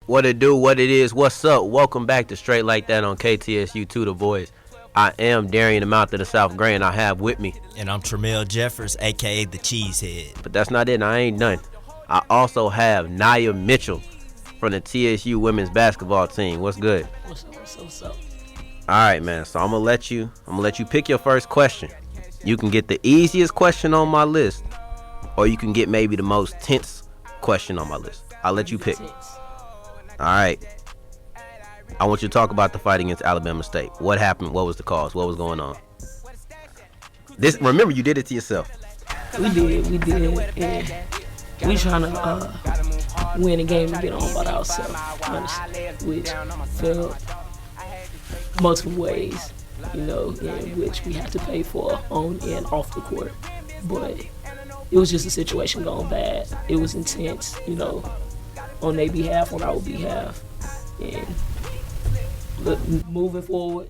What it do, what it is, what's up? Welcome back to Straight Like That on KTSU2 The Voice. I am Darian, the Mouth of the South Gray, and I have with me. And I'm Tramell Jeffers, a.k.a. the Cheesehead. But that's not it, I ain't done. I also have Nia Mitchell from the TSU women's basketball team. What's good? What's up? All right, man, so I'm gonna let you pick your first question. You can get the easiest question on my list, or you can get maybe the most tense question on my list. I'll let you pick. All right. I want you to talk about the fight against Alabama State. What happened? What was the cause? What was going on? Remember, you did it to yourself. We did, and we trying to win a game and get on by ourselves, honestly, which felt multiple ways, in which we had to pay for on and off the court. But it was just a situation going bad. It was intense, on their behalf, on our behalf. And moving forward,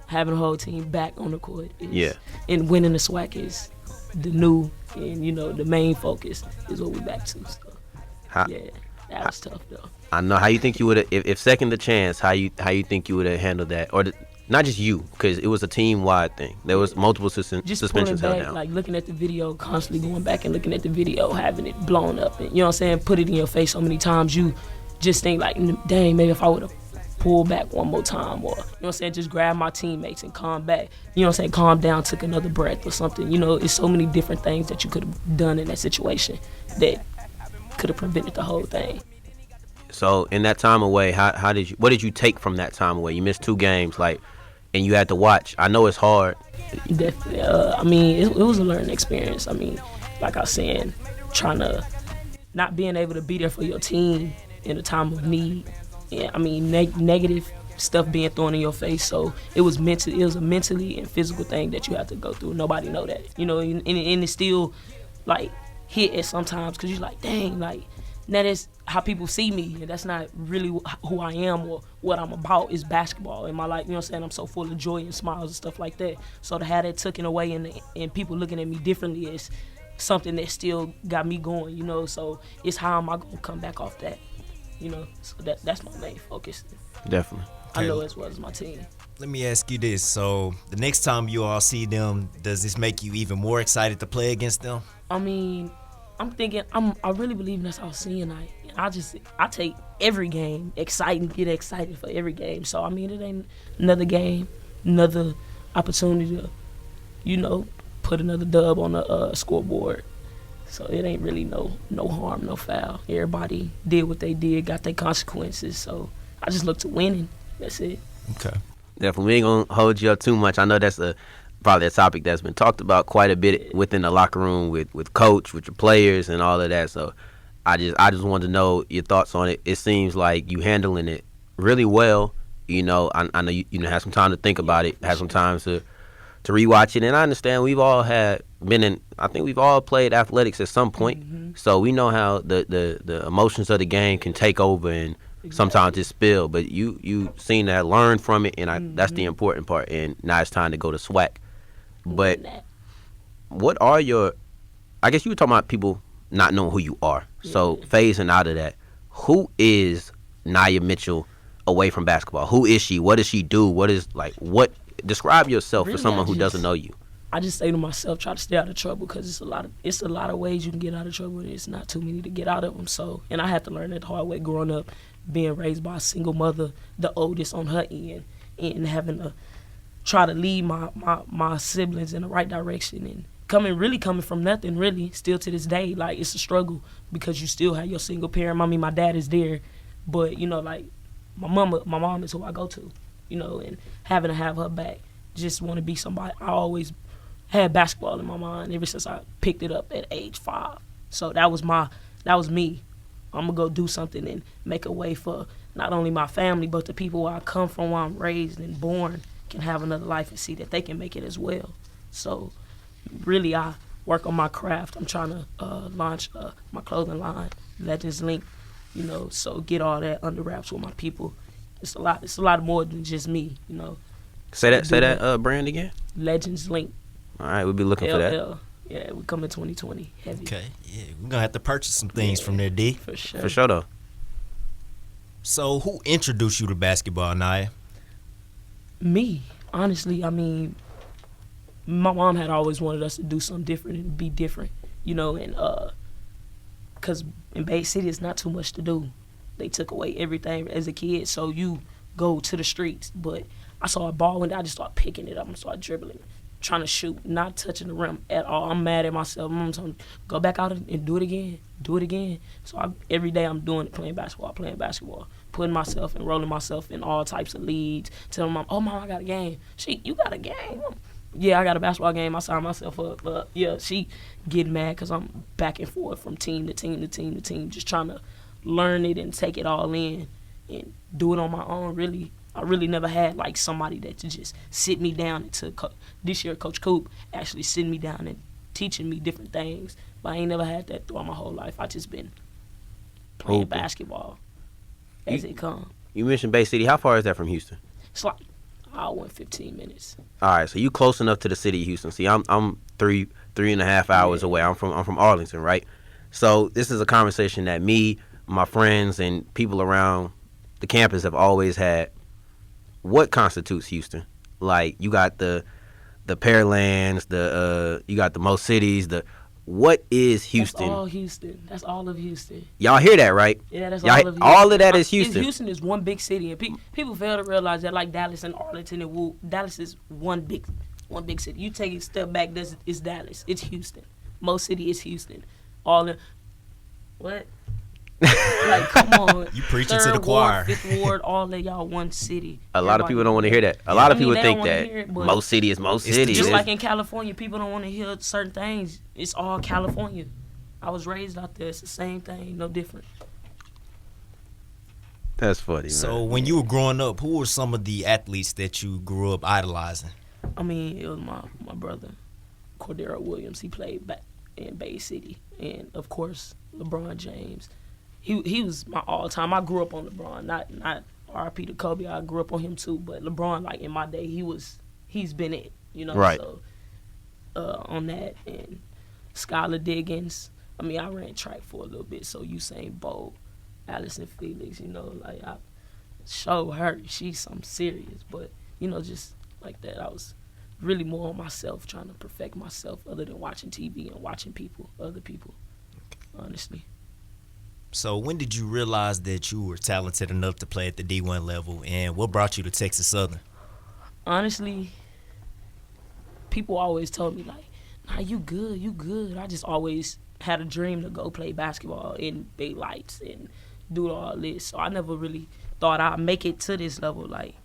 having the whole team back on the court and winning the SWAC is the new and, the main focus is what we back to. So, that was tough, though. I know. How you think you would have, if second the chance, how you think you would have handled that? Or not just you, because it was a team-wide thing. There was multiple suspensions held down. Like looking at the video, constantly going back and looking at the video, having it blown up, and put it in your face so many times, you just think like, dang, maybe if I would have pulled back one more time, or just grab my teammates and calm back, calm down, took another breath or something. It's so many different things that you could have done in that situation that could have prevented the whole thing. So in that time away, what did you take from that time away? You missed 2 games, and you had to watch. I know it's hard. Definitely. It was a learning experience. Like I was saying, trying to not being able to be there for your team in a time of need. Yeah, negative stuff being thrown in your face. So it was a mentally and physical thing that you have to go through. Nobody know that, and it's still like hit at sometimes because you're like, dang, like that is how people see me, and that's not really who I am or what I'm about. Is basketball in my life. I'm so full of joy and smiles and stuff like that. So to have that taken away and people looking at me differently is something that still got me going. So it's how am I gonna come back off that? So that's my main focus. Definitely. I know as well as my team. Let me ask you this. So the next time you all see them, does this make you even more excited to play against them? I'm thinking, I really believe that's our senior night. I take every game get excited for every game. So, it ain't another game, another opportunity to, put another dub on the scoreboard. So it ain't really no harm, no foul. Everybody did what they did, got their consequences. So I just look to winning. That's it. Okay. Definitely. We ain't going to hold you up too much. I know that's probably a topic that's been talked about quite a bit within the locker room with coach, with your players and all of that. So I just wanted to know your thoughts on it. It seems like you handling it really well. I know you had some time to think about it, had some time to rewatch it, and I understand we've all I think we've all played athletics at some point, so we know how the emotions of the game can take over and sometimes just spill. But you seen that, learn from it, and that's the important part. And now it's time to go to SWAC. But what are I guess you were talking about people not knowing who you are. So phasing out of that, who is Nia Mitchell away from basketball? Who is she? What does she do? Describe yourself for someone who doesn't know you. I just say to myself, try to stay out of trouble, because it's a lot of ways you can get out of trouble, and it's not too many to get out of them. So, and I had to learn that the hard way growing up, being raised by a single mother, the oldest on her end, and having to try to lead my siblings in the right direction, and coming from nothing, really, still to this day, like, it's a struggle because you still have your single parent. My dad is there, but, like, my mom is who I go to, and having to have her back, just want to be somebody. I always had basketball in my mind ever since I picked it up at age 5. So that was me. I'm gonna go do something and make a way for not only my family, but the people where I come from, where I'm raised and born, can have another life and see that they can make it as well. So really, I work on my craft. I'm trying to launch my clothing line, Legends Link, so get all that under wraps with my people. It's a lot more than just me, Say that brand again. Legends Link. All right, we'll be looking for that. Yeah, we come in 2020 heavy. Okay, yeah, we're gonna have to purchase some things from there, D. For sure. For sure, though. So who introduced you to basketball, Naya? Me, honestly, I mean, my mom had always wanted us to do something different and be different, and because in Bay City it's not too much to do. They took away everything as a kid, so you go to the streets. But I saw a ball and I just started picking it up and started dribbling, trying to shoot, not touching the rim at all. I'm mad at myself. I'm telling go back out and do it again. So every day I'm doing it, playing basketball, putting myself, enrolling myself in all types of leagues, telling mom, oh, mom, I got a game. You got a game? Yeah, I got a basketball game. I signed myself up. But yeah, she get mad because I'm back and forth from team to team, just trying to learn it and take it all in and do it on my own. Really, I really never had like somebody that to just sit me down this year, Coach Coop actually sitting me down and teaching me different things. But I ain't never had that throughout my whole life. I just been playing basketball as it come. You mentioned Bay City. How far is that from Houston? It's like hour and 15 minutes. All right, so you close enough to the city of Houston. See, I'm three and a half hours away. I'm from Arlington, right? So this is a conversation that me, my friends, and people around the campus have always had. What constitutes Houston? Like, you got the Pearlands, you got the most cities. What is Houston? That's all Houston. That's all of Houston. Y'all hear that, right? Yeah, that's all of Houston. All of that is Houston. Houston is one big city, and people fail to realize that, like Dallas and Arlington and Woo, Dallas is one big city. You take a step back, it's Dallas. It's Houston. Most city is Houston. What? Like, come on. You preaching Third to the choir. Ward, Fifth Ward, all of y'all one city. A lot of people don't want to hear that. A lot of people think that it, most city is most city. Just like in California, people don't want to hear certain things. It's all California. I was raised out there. It's the same thing, no different. That's funny, man. So when you were growing up, who were some of the athletes that you grew up idolizing? I mean, it was my brother, Cordero Williams. He played back in Bay City. And, of course, LeBron James. He was my all-time. I grew up on LeBron, not R.I.P. to Kobe. I grew up on him too, but LeBron, like in my day, he's been it, Right. So on that, and Skylar Diggins. I mean, I ran track for a little bit, so Usain Bolt, Allison Felix, like I show her she's something serious, but just like that, I was really more on myself, trying to perfect myself, other than watching TV and watching other people, honestly. So when did you realize that you were talented enough to play at the D1 level, and what brought you to Texas Southern? Honestly, people always told me, like, nah, you good. I just always had a dream to go play basketball in big lights and do all this. So I never really thought I'd make it to this level, like,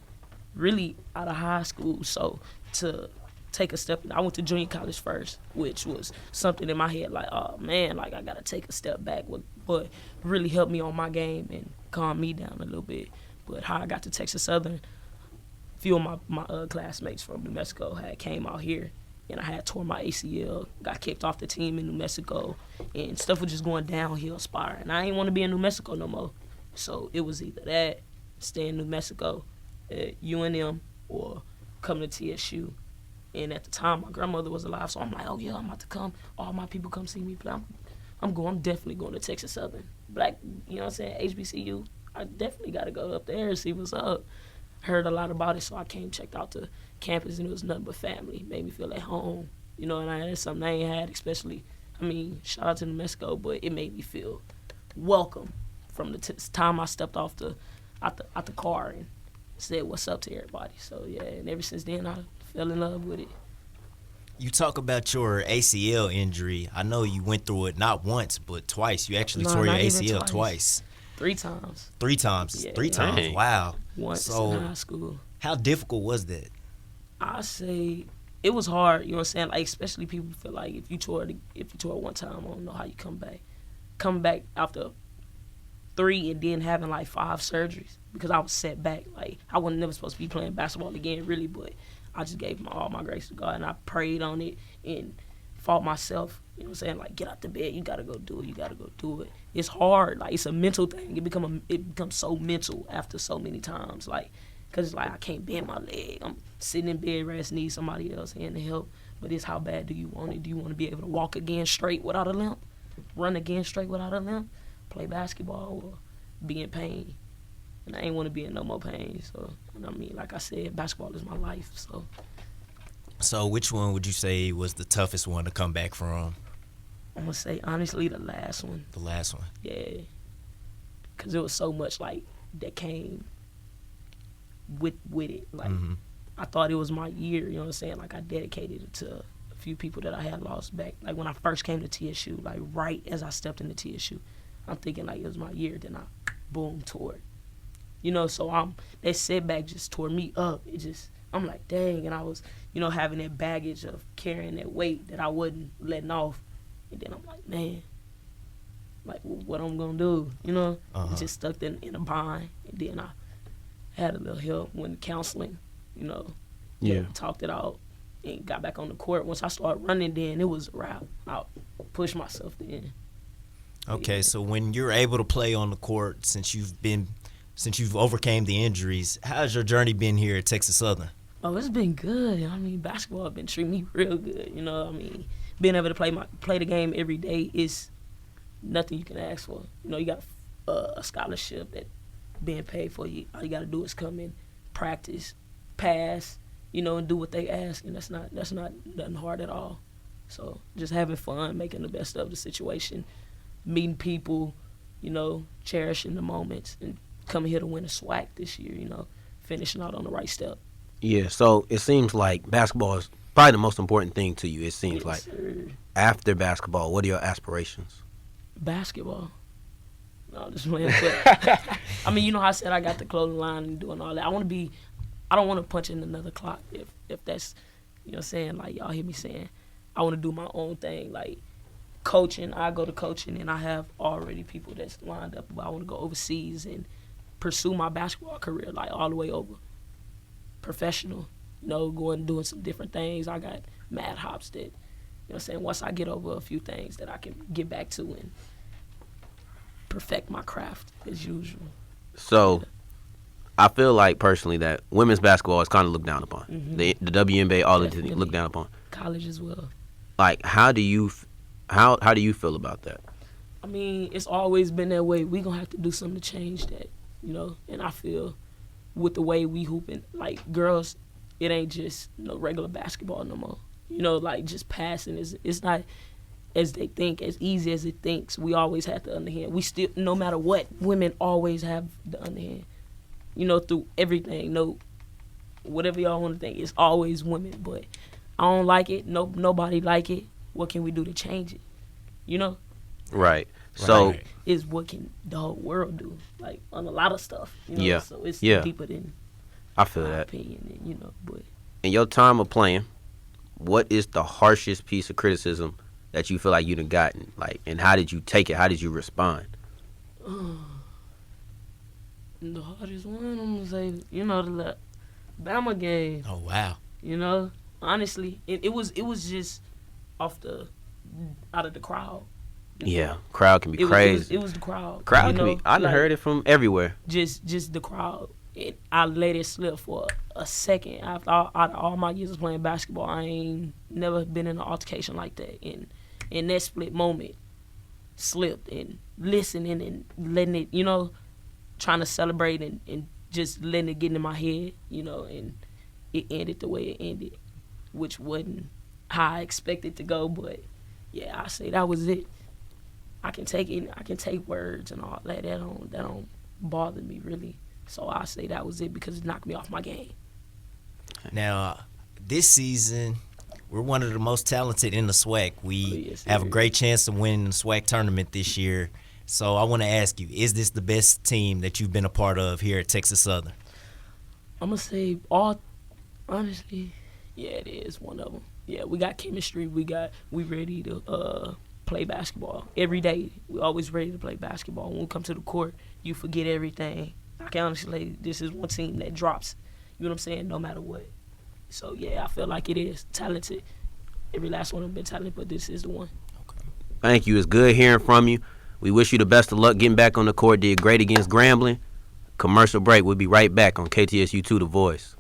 really out of high school. So to take a step, I went to junior college first, which was something in my head, like, oh, man, like, I got to take a step back, but really helped me on my game and calm me down a little bit. But how I got to Texas Southern, a few of my classmates from New Mexico had came out here, and I had tore my ACL, got kicked off the team in New Mexico, and stuff was just going downhill spiraling. I didn't want to be in New Mexico no more. So it was either that, stay in New Mexico at UNM, or come to TSU. And at the time, my grandmother was alive, so I'm like, oh, yeah, I'm about to come. All my people come see me play. I'm definitely going to Texas Southern. Black, you know what I'm saying, HBCU. I definitely got to go up there and see what's up. Heard a lot about it, so I came, checked out the campus, and it was nothing but family. Made me feel at home, and that's something I ain't had, especially, shout out to New Mexico, but it made me feel welcome from the time I stepped out the car and said what's up to everybody. So, yeah, and ever since then, I fell in love with it. You talk about your ACL injury. I know you went through it not once, but twice. You actually tore your ACL twice. 3 times. 3 times. Yeah, 3 times. Dang. Wow. Once in high school. How difficult was that? I say it was hard. You know what I'm saying? Like, especially people feel like if you tore one time, I don't know how you come back. Coming back after 3 and then having like 5 surgeries because I was set back. Like, I wasn't never supposed to be playing basketball again, really, but I just gave all my grace to God, and I prayed on it and fought myself. You know what I'm saying? Like, get out the bed. You got to go do it. You got to go do it. It's hard. Like, it's a mental thing. It becomes so mental after so many times. Like, because it's like I can't bend my leg. I'm sitting in bed rest, need somebody else hand to help. But it's how bad do you want it? Do you want to be able to walk again straight without a limp? Run again straight without a limp? Play basketball or be in pain? and I ain't want to be in no more pain. So, I mean, like I said, basketball is my life. So which one would you say was the toughest one to come back from? I'm gonna say honestly the last one. The last one. Yeah, cause it was so much like that came with it. Like I thought it was my year. You know what I'm saying? Like I dedicated it to a few people that I had lost back. Like when I first came to TSU, like right as I stepped into TSU, I'm thinking like it was my year. Then I boom tore it. You know, so that setback just tore me up. I'm like, dang, and I was, you know, having that baggage of carrying that weight that I wasn't letting off. And then I'm like, man, like, what I'm going to do, you know? Just stuck in a bind. And then I had a little help, went to counseling, you know. Yeah. Talked it out and got back on the court. Once I started running, then it was a wrap. I pushed myself then. Okay, so when you're able to play on the court, since you've overcame the injuries, how's your journey been here at Texas Southern? Oh, it's been good. I mean, basketball been treating me real good. You know, I mean, being able to play the game every day is nothing you can ask for. You know, you got a scholarship that being paid for. You all you got to do is come in, practice, pass, you know, and do what they ask, and that's not nothing hard at all. So just having fun, making the best of the situation, meeting people, you know, cherishing the moments, and coming here to win a SWAC this year. You know, finishing out on the right step. Yeah, so it seems like basketball is probably the most important thing to you. It seems like Sir. After basketball, what are your aspirations? Basketball. No, I'm just playing. But, I mean, you know how I said I got the clothing line and doing all that. I don't want to punch in another clock if that's, you know what I'm saying, like y'all hear me saying. I want to do my own thing, like coaching. I go to coaching and I have already people that's lined up. But I want to go overseas and pursue my basketball career, like all the way over. Professional, you know, going doing some different things. I got mad hops that, you know what I'm saying, once I get over a few things that I can get back to and perfect my craft as usual. So I feel like personally that women's basketball is kind of looked down upon. The WNBA, all of it looked down upon. College as well. Like, how do you feel about that? I mean, it's always been that way. We gonna have to do something to change that, you know. And I feel with the way we hooping, like girls, it ain't just no regular basketball no more. You know, like just passing it's not as they think, as easy as it thinks. We always have the underhand. We still, no matter what, women always have the underhand. You know, through everything. No, whatever y'all want to think, it's always women. But I don't like it. Nobody like it. What can we do to change it? You know? Right. So is what can the whole world do? Like on a lot of stuff. You know? Yeah. So it's Yeah. deeper than I feel my that. opinion. And, you know, but In your time of playing, what is the harshest piece of criticism that you feel like you done gotten? Like, and how did you take it? How did you respond? the hardest one, I'm gonna say, you know, the Bama game. Oh wow. You know, honestly, it was just out of the crowd. Yeah, crowd can be crazy. It was the crowd. Crowd you can know, be. I done heard it from everywhere. Just the crowd. I let it slip for a second. After all my years of playing basketball, I ain't never been in an altercation like that. And in that split moment, slipped and listening and letting it, you know, trying to celebrate and just letting it get in my head, you know, and it ended the way it ended, which wasn't how I expected to go. But yeah, I say that was it. I can take it. I can take words and all that. That don't bother me really. So I say that was it because it knocked me off my game. Now, this season, we're one of the most talented in the SWAC. We have a great chance of winning the SWAC tournament this year. So I want to ask you, is this the best team that you've been a part of here at Texas Southern? I'm going to say, honestly, yeah, it is one of them. Yeah, we got chemistry. We ready to play basketball every day. We always ready to play basketball. When we come to the court, you forget everything. I can honestly say this is one team that drops, you know what I'm saying, no matter what. So, yeah, I feel like it is talented. Every last one of them been talented, but this is the one. Okay. Thank you. It's good hearing from you. We wish you the best of luck getting back on the court. Did great against Grambling. Commercial break. We'll be right back on KTSU2 The Voice.